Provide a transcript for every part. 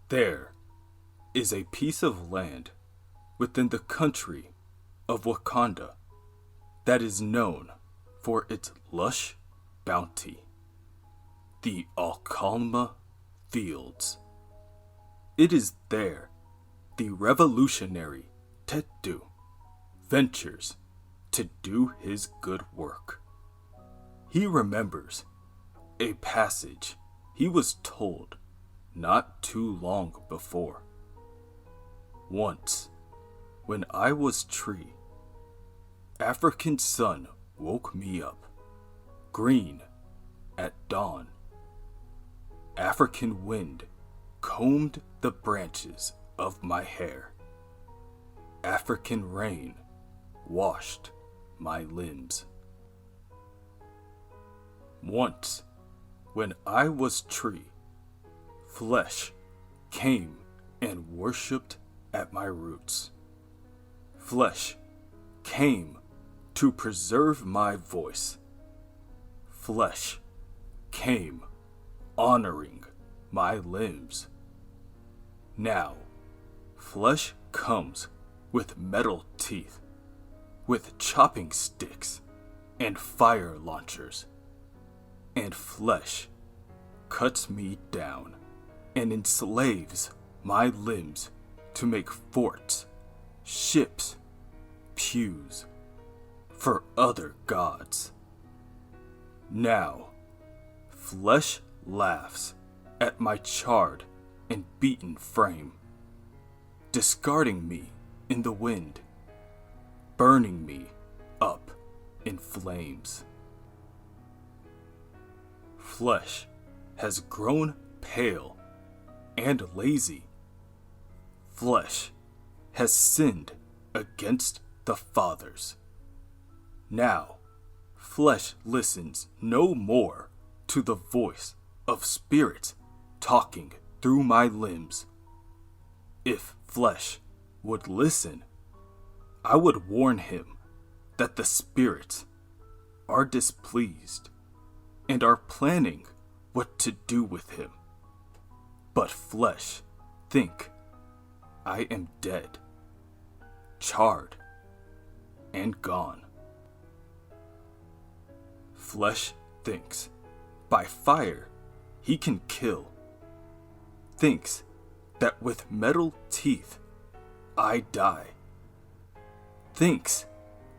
There is a piece of land within the country of Wakanda that is known for its lush bounty, the Alkalma Fields. It is there the revolutionary Tetu ventures to do his good work. He remembers a passage he was told not too long before. Once, when I was tree, African sun woke me up, green at dawn. African wind combed the branches of my hair. African rain washed my limbs. Once, when I was tree, flesh came and worshipped at my roots. Flesh came to preserve my voice. Flesh came honoring my limbs. Now, flesh comes with metal teeth, with chopping sticks and fire launchers, and flesh cuts me down and enslaves my limbs to make forts, ships, pews for other gods. Now, flesh laughs at my charred and beaten frame, discarding me in the wind, burning me up in flames. Flesh has grown pale and lazy. Flesh has sinned against the fathers. Now, flesh listens no more to the voice of spirit talking through my limbs. If flesh would listen, I would warn him that the spirits are displeased and are planning what to do with him. But flesh think I am dead, charred, and gone. Flesh thinks by fire he can kill. Thinks that with metal teeth I die. Thinks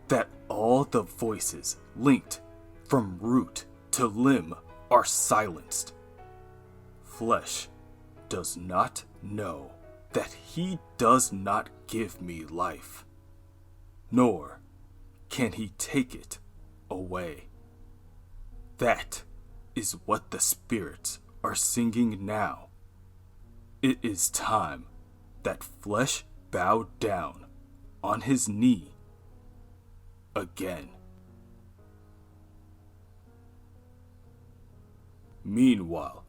that all the voices linked from root to limb are silenced. Flesh does not know that he does not give me life, nor can he take it away. That is what the spirits are singing now. It is time that flesh bow down on his knee again. Meanwhile,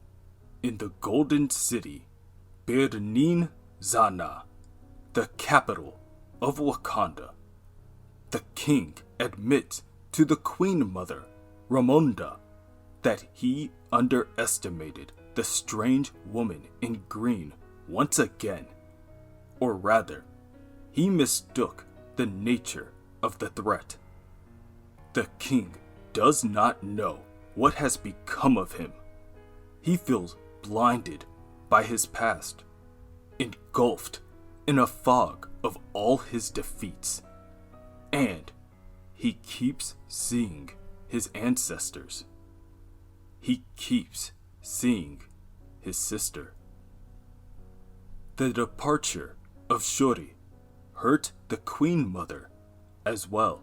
in the Golden City, Ningandan, the capital of Wakanda, the king admits to the Queen Mother, Ramonda, that he underestimated the strange woman in green once again. Or rather, he mistook the nature of the threat. The king does not know what has become of him. He feels blinded by his past, engulfed in a fog of all his defeats, and he keeps seeing his ancestors. He keeps seeing his sister. The departure of Shuri hurt the Queen Mother as well.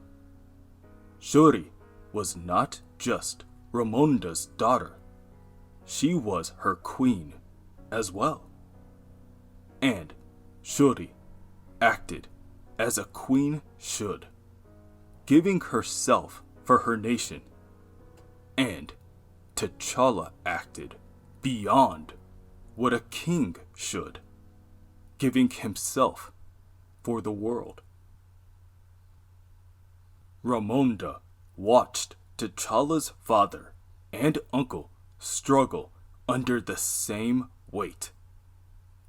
Shuri was not just Ramonda's daughter. She was her queen as well. And Shuri acted as a queen should, giving herself for her nation. And T'Challa acted beyond what a king should, giving himself for the world. Ramonda watched T'Challa's father and uncle struggle under the same weight.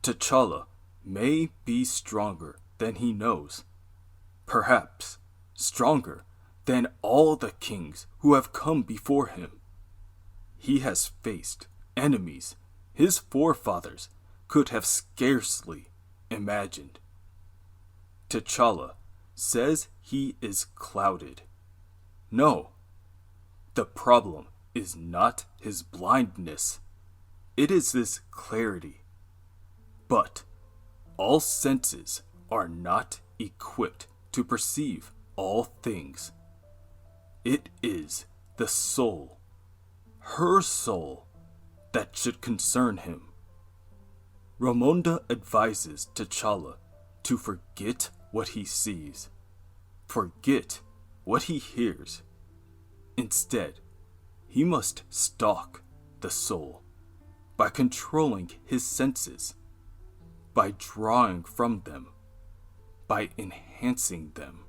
T'Challa may be stronger than he knows, perhaps stronger than all the kings who have come before him. He has faced enemies his forefathers could have scarcely imagined. T'Challa says he is clouded. No, the problem is not his blindness. It is his clarity. But all senses are not equipped to perceive all things. It is the soul, her soul, that should concern him. Ramonda advises T'Challa to forget what he sees, forget what he hears. Instead, he must stalk the soul by controlling his senses, by drawing from them, by enhancing them.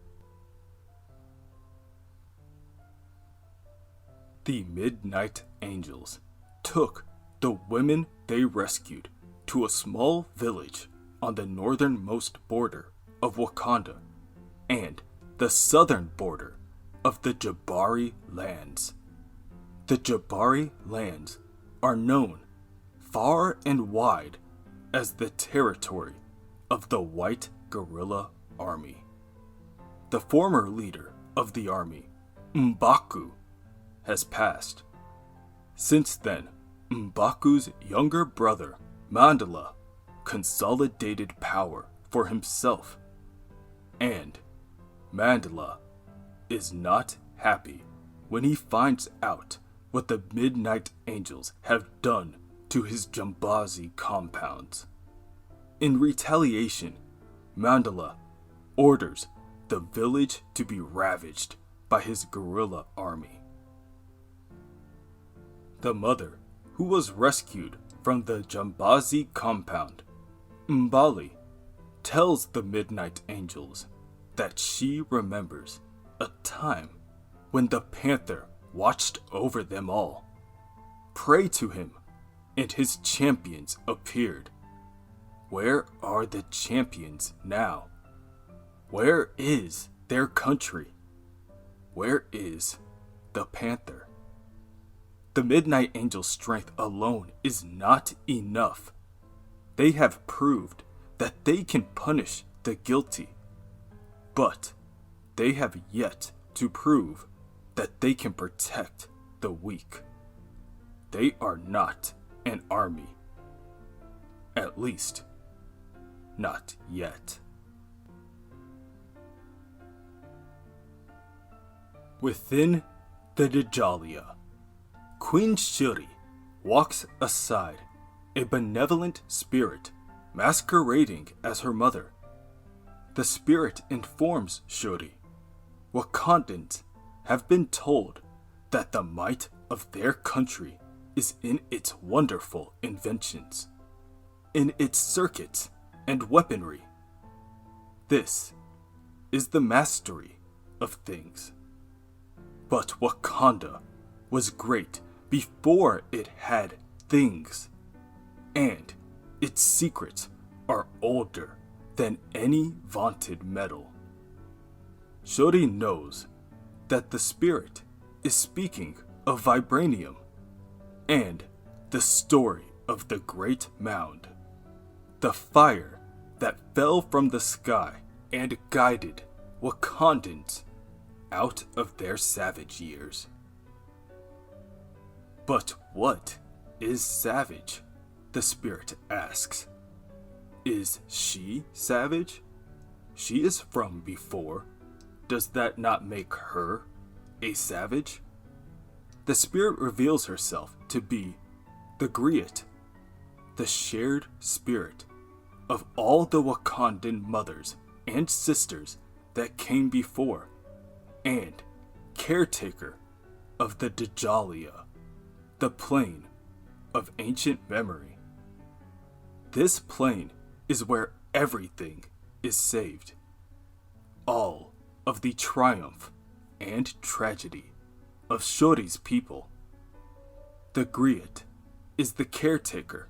The Midnight Angels took the women they rescued to a small village on the northernmost border of Wakanda and the southern border of the Jabari lands. The Jabari lands are known far and wide as the territory of the White Guerrilla Army. The former leader of the army, M'Baku, has passed. Since then, M'Baku's younger brother, Mandela, consolidated power for himself. And Mandela is not happy when he finds out what the Midnight Angels have done to his Jambazi compounds. In retaliation, Mandela orders the village to be ravaged by his guerrilla army. The mother, who was rescued from the Jambazi compound, Mbali, tells the Midnight Angels that she remembers a time when the Panther watched over them all. Pray to him, and his champions appeared. Where are the champions now? Where is their country? Where is the Panther? The Midnight Angel's strength alone is not enough. They have proved that they can punish the guilty, but they have yet to prove that they can protect the weak. They are not an army. At least, not yet. Within the Djalia, Queen Shuri walks aside, a benevolent spirit masquerading as her mother. The spirit informs Shuri Wakandans have been told that the might of their country is in its wonderful inventions, in its circuits and weaponry. This is the mastery of things. But Wakanda was great before it had things, and its secrets are older than any vaunted metal. Shuri knows that the spirit is speaking of vibranium and the story of the Great Mound, the fire that fell from the sky and guided Wakandans out of their savage years. But what is savage? The spirit asks. Is she savage? She is from before. Does that not make her a savage? The spirit reveals herself to be the Griot, the shared spirit of all the Wakandan mothers and sisters that came before, and caretaker of the Djalia, the plane of ancient memory. This plane is where everything is saved. All of the triumph and tragedy of Shuri's people. The Griot is the caretaker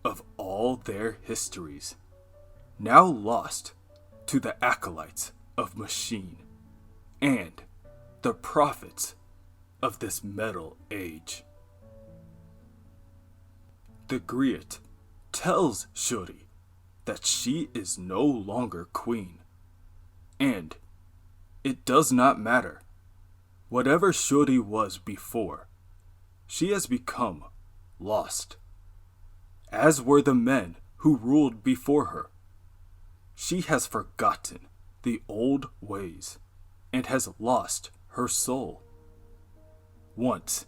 of all their histories, now lost to the acolytes of machine and the prophets of this metal age. The griot tells Shuri that she is no longer queen, and it does not matter. Whatever Shuri was before, she has become lost, as were the men who ruled before her. She has forgotten the old ways and has lost her soul. Once,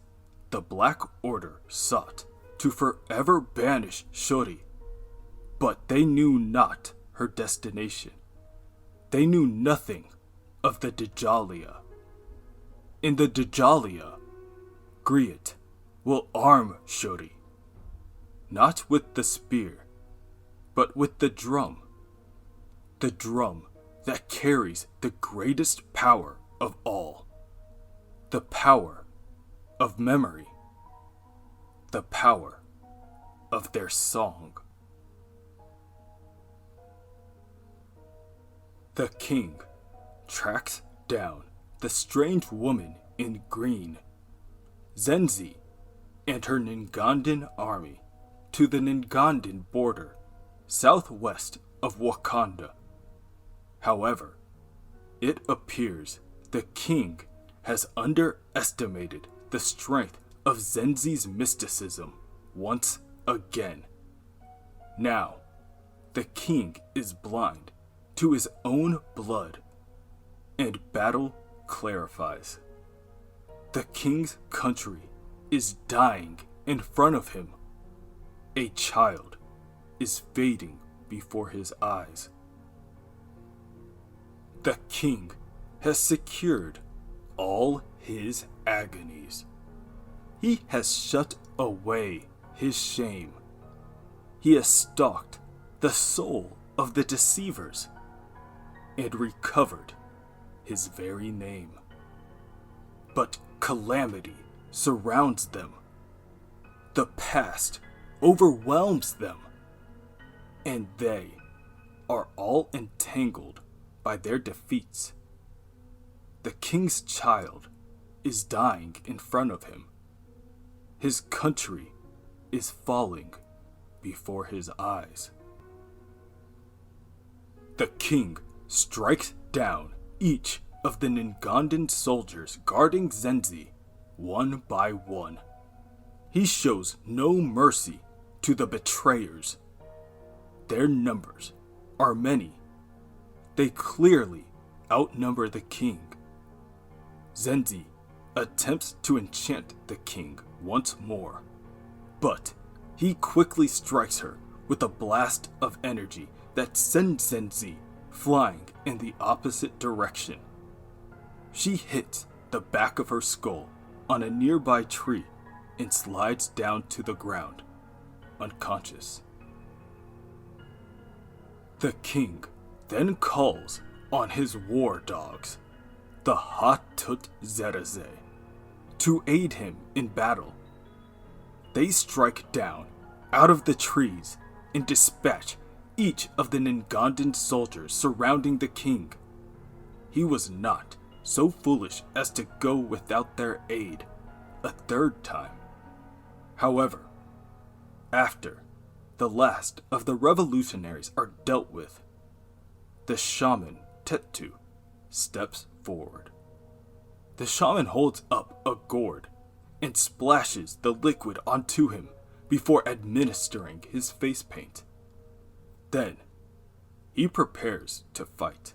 the Black Order sought to forever banish Shuri, but they knew not her destination. They knew nothing of the Dajalia. In the Dajalia, Griot will arm Shuri, not with the spear, but with the drum that carries the greatest power of all, the power of memory, the power of their song. The king tracks down the strange woman in green, Zenzi, and her Ningandan army to the Ningandan border, southwest of Wakanda. However, it appears the king has underestimated the strength of Zenzi's mysticism once again. Now, the king is blind to his own blood, and battle clarifies. The king's country is dying in front of him. A child is fading before his eyes. The king has secured all his agonies. He has shut away his shame. He has stalked the soul of the deceivers and recovered his very name. But calamity surrounds them. The past overwhelms them, and they are all entangled by their defeats. The king's child is dying in front of him. His country is falling before his eyes. The king strikes down each of the Ningandan soldiers guarding Zenzi, one by one. He shows no mercy to the betrayers. Their numbers are many. They clearly outnumber the king. Zenzi attempts to enchant the king once more, but he quickly strikes her with a blast of energy that sends Zenzi flying in the opposite direction. She hits the back of her skull on a nearby tree and slides down to the ground, unconscious. The king then calls on his war dogs, the Hatut Zereze, to aid him in battle. They strike down out of the trees and dispatch each of the Ningandan soldiers surrounding the king. He was not so foolish as to go without their aid a third time. However, after the last of the revolutionaries are dealt with, the shaman Tetu steps forward. The shaman holds up a gourd and splashes the liquid onto him before administering his face paint. Then, he prepares to fight.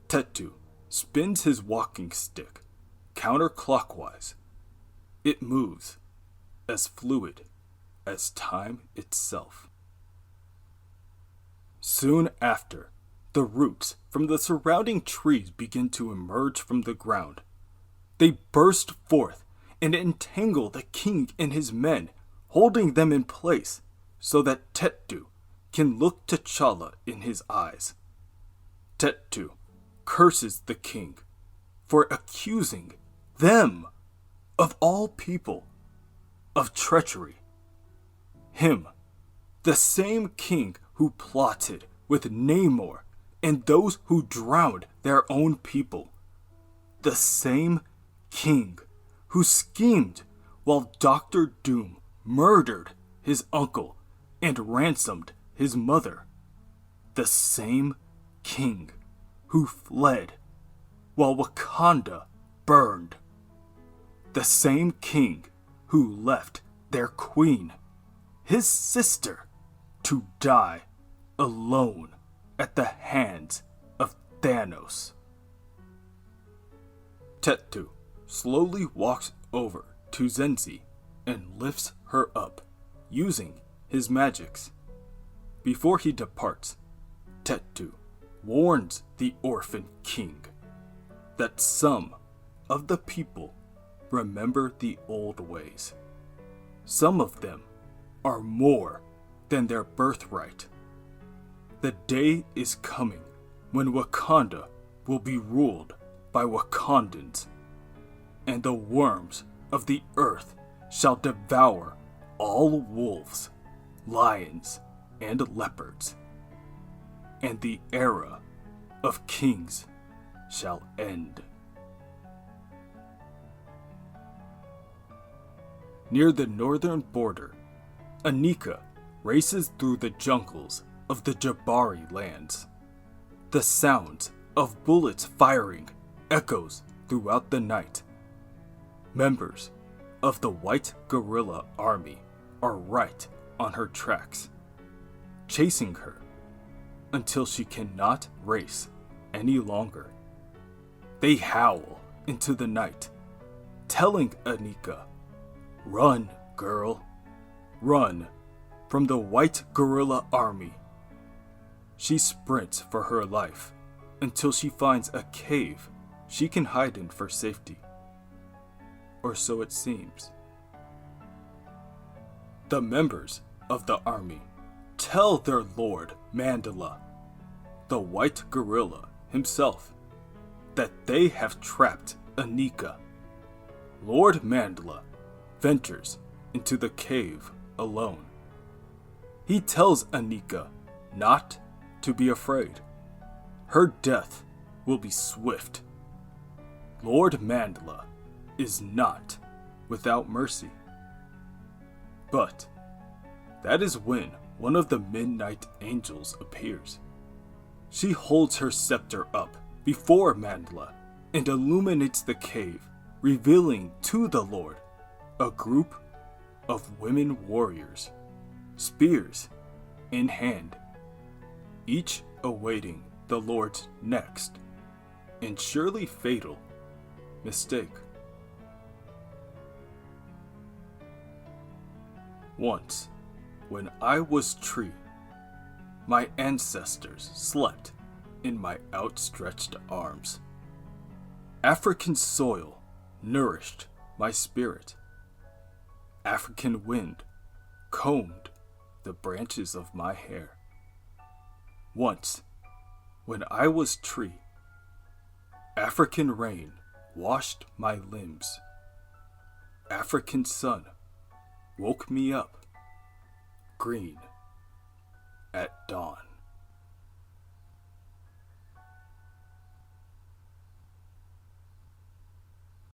Tetu spins his walking stick counterclockwise. It moves as fluid as time itself. Soon after, the roots from the surrounding trees begin to emerge from the ground. They burst forth and entangle the king and his men, holding them in place so that Tetu can look T'Challa in his eyes. Tetu curses the king for accusing them, of all people, of treachery. Him, The same king who plotted with Namor and those who drowned their own people. The same king who schemed while Doctor Doom murdered his uncle and ransomed his mother. The same king who fled while Wakanda burned. The same king who left their queen, his sister, to die alone at the hands of Thanos. Tetu slowly walks over to Zenzi and lifts her up, using his magics. Before he departs, Tetu warns the orphan king that some of the people remember the old ways. Some of them are more than their birthright. The day is coming when Wakanda will be ruled by Wakandans, and the worms of the earth shall devour all wolves, lions, and leopards, and the era of kings shall end. Near the northern border, Aneka races through the jungles of the Jabari lands. The sounds of bullets firing echoes throughout the night. Members of the White Guerrilla Army are right on her tracks, chasing her until she cannot race any longer. They howl into the night, telling Aneka, "Run, girl, run from the White Guerrilla Army." She sprints for her life until she finds a cave she can hide in for safety. Or so it seems. The members of the army tell their lord Mandala, the White Guerrilla himself, that they have trapped Aneka. Lord Mandala ventures into the cave alone. He tells Aneka not to be afraid. Her death will be swift. Lord Mandala is not without mercy. But that is when one of the Midnight Angels appears. She holds her scepter up before Mandala and illuminates the cave, revealing to the Lord a group of women warriors, spears in hand, each awaiting the Lord's next and surely fatal mistake. Once, when I was tree, my ancestors slept in my outstretched arms. African soil nourished my spirit. African wind combed the branches of my hair. Once, when I was tree, African rain washed my limbs. African sun woke me up, green at dawn.